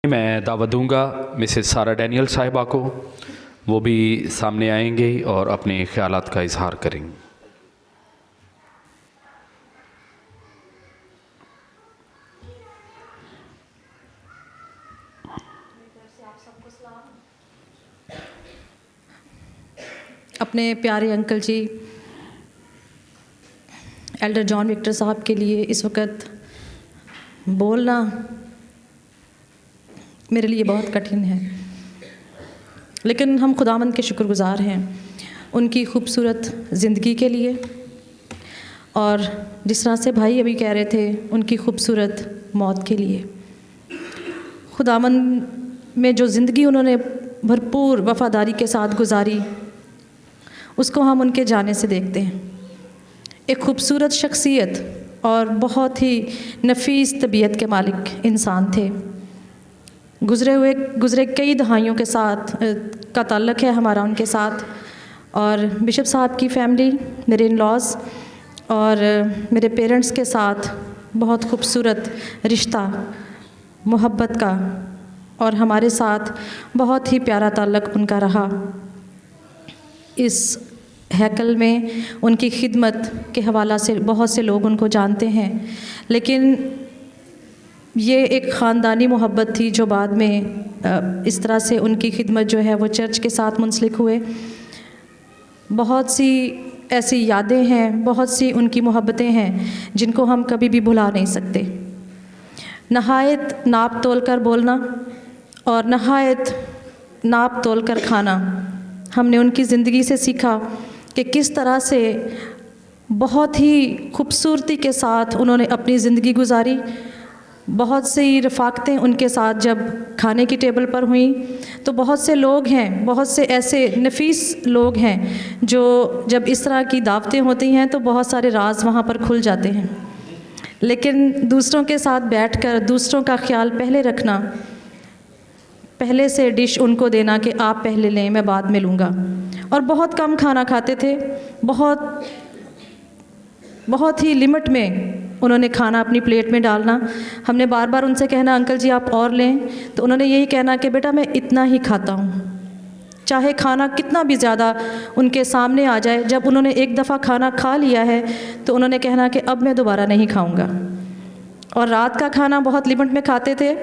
मैं दावत दूंगा मिसेस सारा डैनियल साहिबा को, वो भी सामने आएंगे और अपने ख्यालात का इजहार करेंगे। अपने प्यारे अंकल जी एल्डर जॉन विक्टर साहब के लिए इस वक्त बोलना मेरे लिए बहुत कठिन है, लेकिन हम खुदावंद के शुक्रगुज़ार हैं उनकी खूबसूरत ज़िंदगी के लिए, और जिस तरह से भाई अभी कह रहे थे उनकी खूबसूरत मौत के लिए। खुदावंद में जो ज़िंदगी उन्होंने भरपूर वफ़ादारी के साथ गुजारी, उसको हम उनके जाने से देखते हैं। एक खूबसूरत शख्सियत और बहुत ही नफीस तबीयत के मालिक इंसान थे। गुज़रे कई दहाइयों के साथ का ताल्लुक़ है हमारा उनके साथ, और बिशप साहब की फैमिली, मेरे इन लॉज़ और मेरे पेरेंट्स के साथ बहुत खूबसूरत रिश्ता मोहब्बत का, और हमारे साथ बहुत ही प्यारा ताल्लुक़ उनका रहा। इस हैकल में उनकी खिदमत के हवाला से बहुत से लोग उनको जानते हैं, लेकिन ये एक ख़ानदानी मोहब्बत थी जो बाद में इस तरह से उनकी खिदमत जो है वो चर्च के साथ मुंसलिक हुए। बहुत सी ऐसी यादें हैं, बहुत सी उनकी मोहब्बतें हैं जिनको हम कभी भी भुला नहीं सकते। नहायत नाप तोल कर बोलना और नहायत नाप तोल कर खाना, हमने उनकी ज़िंदगी से सीखा कि किस तरह से बहुत ही खूबसूरती के साथ उन्होंने अपनी ज़िंदगी गुजारी। बहुत सी रफ़ाक़तें उनके साथ जब खाने की टेबल पर हुई तो बहुत से लोग हैं, बहुत से ऐसे नफीस लोग हैं जो जब इस तरह की दावतें होती हैं तो बहुत सारे राज वहाँ पर खुल जाते हैं, लेकिन दूसरों के साथ बैठकर दूसरों का ख्याल पहले रखना, पहले से डिश उनको देना कि आप पहले लें मैं बाद में लूँगा, और बहुत कम खाना खाते थे। बहुत ही लिमिट में उन्होंने खाना अपनी प्लेट में डालना। हमने बार बार उनसे कहना अंकल जी आप और लें, तो उन्होंने यही कहना कि बेटा मैं इतना ही खाता हूँ, चाहे खाना कितना भी ज़्यादा उनके सामने आ जाए। जब उन्होंने एक दफ़ा खाना खा लिया है तो उन्होंने कहना कि अब मैं दोबारा नहीं खाऊँगा। और रात का खाना बहुत लिमिट में खाते थे।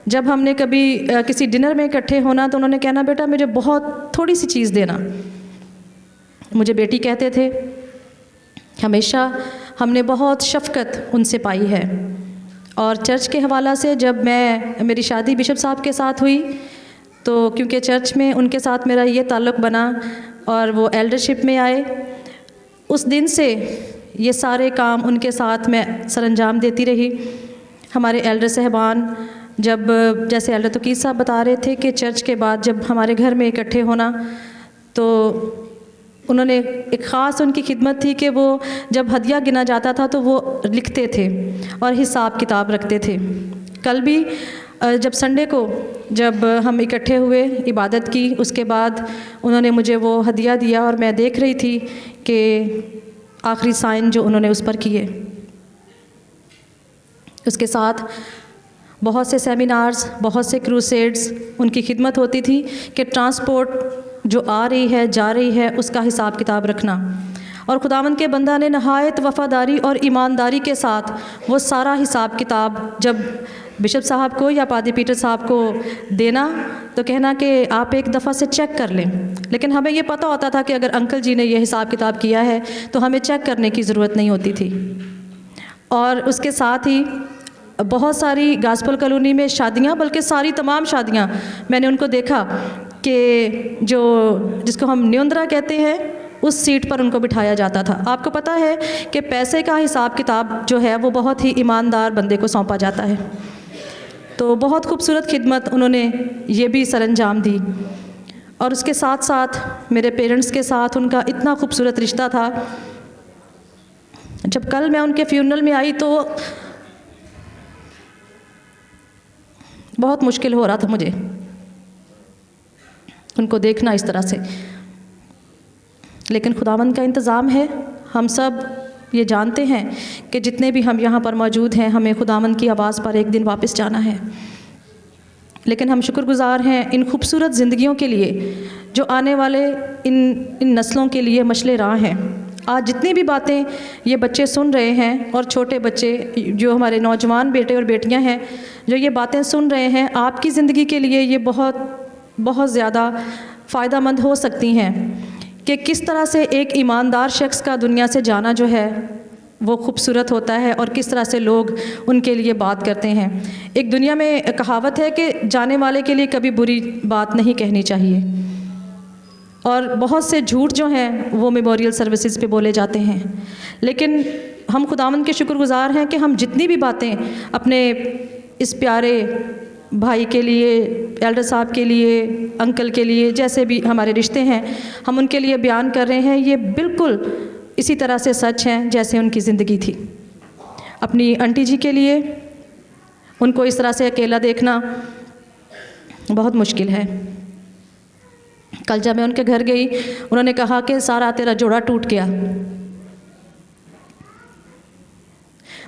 जब हमने कभी किसी डिनर में इकट्ठे होना तो उन्होंने कहना बेटा मुझे बहुत थोड़ी सी चीज़ देना। मुझे बेटी कहते थे। हमेशा हमने बहुत शफ़क़त उनसे पाई है। और चर्च के हवाला से जब मेरी शादी बिशप साहब के साथ हुई तो क्योंकि चर्च में उनके साथ मेरा ये ताल्लुक़ बना और वो एल्डरशिप में आए, उस दिन से ये सारे काम उनके साथ मैं सरअंजाम देती रही। हमारे एल्डर साहबान जब जैसे एल्डर तोकीर साहब बता रहे थे कि चर्च के बाद जब हमारे घर में इकट्ठे होना, तो उन्होंने एक ख़ास उनकी खिदमत थी कि वो जब हदिया गिना जाता था तो वो लिखते थे और हिसाब किताब रखते थे। कल भी जब संडे को जब हम इकट्ठे हुए इबादत की, उसके बाद उन्होंने मुझे वो हदिया दिया और मैं देख रही थी कि आखिरी साइन जो उन्होंने उस पर किए। उसके साथ बहुत से सेमिनार्स, बहुत से क्रूसेड्स उनकी खिदमत होती थी कि ट्रांसपोर्ट जो आ रही है जा रही है उसका हिसाब किताब रखना। और खुदावंद के बंदा ने नहायत वफ़ादारी और ईमानदारी के साथ वो सारा हिसाब किताब जब बिशप साहब को या पादी पीटर साहब को देना तो कहना कि आप एक दफ़ा से चेक कर लें। लेकिन हमें ये पता होता था कि अगर अंकल जी ने ये हिसाब किताब किया है तो हमें चेक करने की ज़रूरत नहीं होती थी। और उसके साथ ही बहुत सारी गास्पल कॉलोनी में शादियाँ, बल्कि सारी तमाम शादियाँ मैंने उनको देखा कि जिसको हम न्योंदरा कहते हैं उस सीट पर उनको बिठाया जाता था। आपको पता है कि पैसे का हिसाब किताब जो है वो बहुत ही ईमानदार बंदे को सौंपा जाता है। तो बहुत खूबसूरत खिदमत उन्होंने ये भी सरअंजाम दी। और उसके साथ साथ मेरे पेरेंट्स के साथ उनका इतना खूबसूरत रिश्ता था। जब कल मैं उनके फ्यूनरल में आई तो बहुत मुश्किल हो रहा था मुझे उनको देखना इस तरह से, लेकिन खुदावंद का इंतज़ाम है। हम सब ये जानते हैं कि जितने भी हम यहाँ पर मौजूद हैं हमें खुदावंद की आवाज़ पर एक दिन वापस जाना है। लेकिन हम शुक्रगुज़ार हैं इन खूबसूरत ज़िंदगियों के लिए जो आने वाले इन नस्लों के लिए मशले राह हैं। आज जितनी भी बातें ये बच्चे सुन रहे हैं और छोटे बच्चे जो हमारे नौजवान बेटे और बेटियां हैं जो ये बातें सुन रहे हैं, आपकी ज़िंदगी के लिए ये बहुत ज़्यादा फ़ायदेमंद हो सकती हैं कि किस तरह से एक ईमानदार शख्स का दुनिया से जाना जो है वो खूबसूरत होता है और किस तरह से लोग उनके लिए बात करते हैं। एक दुनिया में कहावत है कि जाने वाले के लिए कभी बुरी बात नहीं कहनी चाहिए, और बहुत से झूठ जो हैं वो मेमोरियल सर्विसेज पे बोले जाते हैं। लेकिन हम खुदावंद के शुक्रगुज़ार हैं कि हम जितनी भी बातें अपने इस प्यारे भाई के लिए, एल्डर साहब के लिए, अंकल के लिए, जैसे भी हमारे रिश्ते हैं, हम उनके लिए बयान कर रहे हैं, ये बिल्कुल इसी तरह से सच हैं जैसे उनकी ज़िंदगी थी। अपनी आंटी जी के लिए उनको इस तरह से अकेला देखना बहुत मुश्किल है। कल जब मैं उनके घर गई, उन्होंने कहा कि सारा तेरा जोड़ा टूट गया।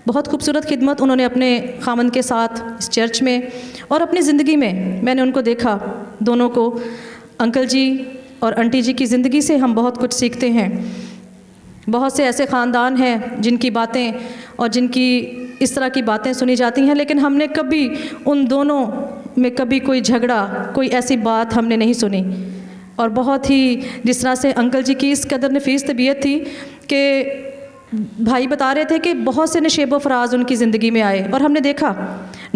बहुत खूबसूरत खिदमत उन्होंने अपने खामन के साथ इस चर्च में और अपनी ज़िंदगी में मैंने उनको देखा, दोनों को। अंकल जी और आंटी जी की ज़िंदगी से हम बहुत कुछ सीखते हैं। बहुत से ऐसे ख़ानदान हैं जिनकी बातें और जिनकी इस तरह की बातें सुनी जाती हैं, लेकिन हमने कभी उन दोनों में कभी कोई झगड़ा, कोई ऐसी बात हमने नहीं सुनी। और बहुत ही जिस तरह से अंकल जी की इस कदर नफीस तबीयत थी कि भाई बता रहे थे कि बहुत से नशेब व फराज उनकी ज़िंदगी में आए, और हमने देखा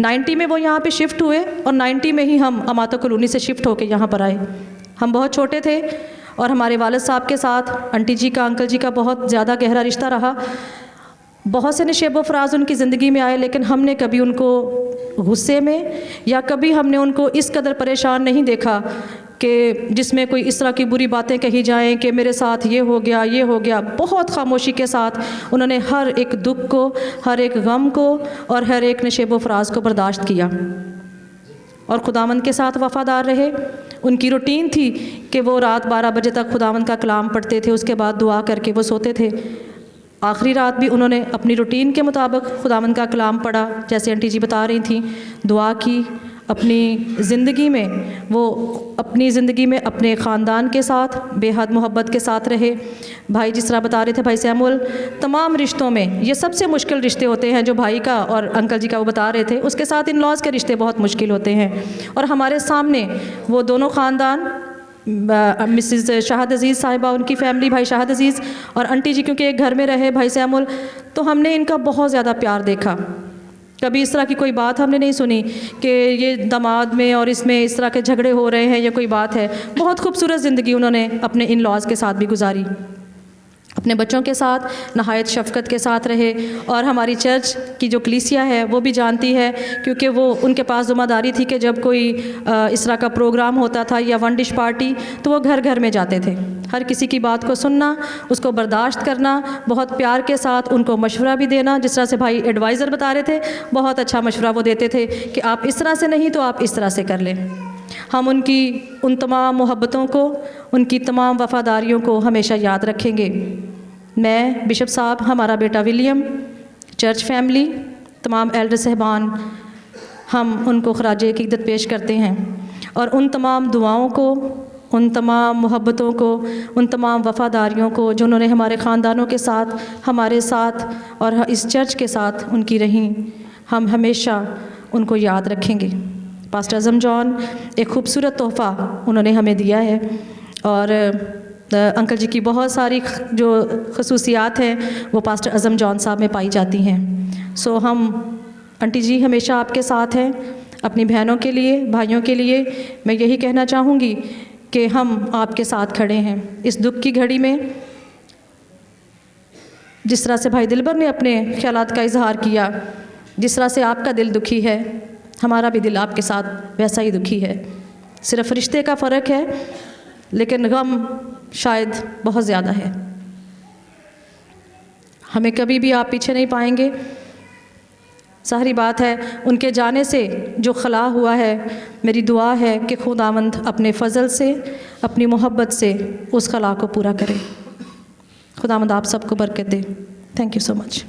90 में वो यहाँ पे शिफ्ट हुए और 90 में ही हम अमाता कॉलोनी से शिफ्ट होकर यहाँ पर आए। हम बहुत छोटे थे और हमारे वालिद साहब के साथ आंटी जी का, अंकल जी का बहुत ज़्यादा गहरा रिश्ता रहा। बहुत से नशेब व फराज उनकी ज़िंदगी में आए, लेकिन हमने कभी उनको गुस्से में या कभी हमने उनको इस कदर परेशान नहीं देखा कि जिसमें कोई इस तरह की बुरी बातें कही जाएं कि मेरे साथ ये हो गया, ये हो गया। बहुत खामोशी के साथ उन्होंने हर एक दुख को, हर एक गम को और हर एक नशेब व फराज को बर्दाश्त किया और खुदावंद के साथ वफ़ादार रहे। उनकी रूटीन थी कि वो रात 12 बजे तक खुदावंद का कलाम पढ़ते थे, उसके बाद दुआ करके वो सोते थे। आखिरी रात भी उन्होंने अपनी रूटीन के मुताबिक खुदावंद का कलाम पढ़ा, जैसे आंटी जी बता रही थी, दुआ की। अपनी ज़िंदगी में वो अपनी ज़िंदगी में अपने ख़ानदान के साथ बेहद मोहब्बत के साथ रहे। भाई जिस तरह बता रहे थे, भाई सैमुअल, तमाम रिश्तों में ये सबसे मुश्किल रिश्ते होते हैं जो भाई का और अंकल जी का वो बता रहे थे, उसके साथ इन लॉज के रिश्ते बहुत मुश्किल होते हैं। और हमारे सामने वो दोनों ख़ानदान, मिसिज़ शाहद अज़ीज़ साहिबा, उनकी फैमिली, भाई शाहद अज़ीज़ और आंटी जी क्योंकि एक घर में रहे, भाई सैमुअल, तो हमने इनका बहुत ज़्यादा प्यार देखा। कभी इस तरह की कोई बात हमने नहीं सुनी कि ये दामाद में और इसमें इस तरह के झगड़े हो रहे हैं या कोई बात है। बहुत खूबसूरत ज़िंदगी उन्होंने अपने इन लॉज के साथ भी गुजारी, अपने बच्चों के साथ नहायत शफ़क़त के साथ रहे। और हमारी चर्च की जो कलीसिया है वो भी जानती है, क्योंकि वो उनके पास ज़िम्मेदारी थी कि जब कोई इस तरह का प्रोग्राम होता था या वन डिश पार्टी, तो वो घर घर में जाते थे। हर किसी की बात को सुनना, उसको बर्दाश्त करना, बहुत प्यार के साथ उनको मशवरा भी देना। जिस तरह से भाई एडवाइज़र बता रहे थे, बहुत अच्छा मशवरा वो देते थे कि आप इस तरह से नहीं तो आप इस तरह से कर लें। हम उनकी उन तमाम मोहब्बतों को, उनकी तमाम वफ़ादारियों को हमेशा याद रखेंगे। मैं, बिशप साहब, हमारा बेटा विलियम, चर्च फैमिली, तमाम एल्डर साहबान, हम उनको ख़राज अक़ीदत पेश करते हैं और उन तमाम दुआओं को, उन तमाम मोहब्बतों को, उन तमाम वफ़ादारियों को जो उन्होंने हमारे ख़ानदानों के साथ, हमारे साथ और इस चर्च के साथ उनकी रहीं, हम हमेशा उनको याद रखेंगे। पास्टर अज़म जॉन, एक खूबसूरत तोहफ़ा उन्होंने हमें दिया है और अंकल जी की बहुत सारी जो खसूसियात हैं वो पास्टर अज़म जॉन साहब में पाई जाती हैं। सो हम, आंटी जी हमेशा आपके साथ हैं। अपनी बहनों के लिए, भाइयों के लिए मैं यही कहना चाहूँगी कि हम आपके साथ खड़े हैं इस दुख की घड़ी में। जिस तरह से भाई दिलबर ने अपने ख्यालात का इजहार किया, जिस तरह से आपका दिल दुखी है, हमारा भी दिल आपके साथ वैसा ही दुखी है। सिर्फ़ रिश्ते का फ़र्क है, लेकिन गम शायद बहुत ज़्यादा है। हमें कभी भी आप पीछे नहीं पाएंगे। सारी बात है, उनके जाने से जो खला हुआ है, मेरी दुआ है कि खुदावंद अपने फ़ज़ल से, अपनी मोहब्बत से उस खला को पूरा करे। खुदावंद आप सबको बरकत दे। Thank you so much.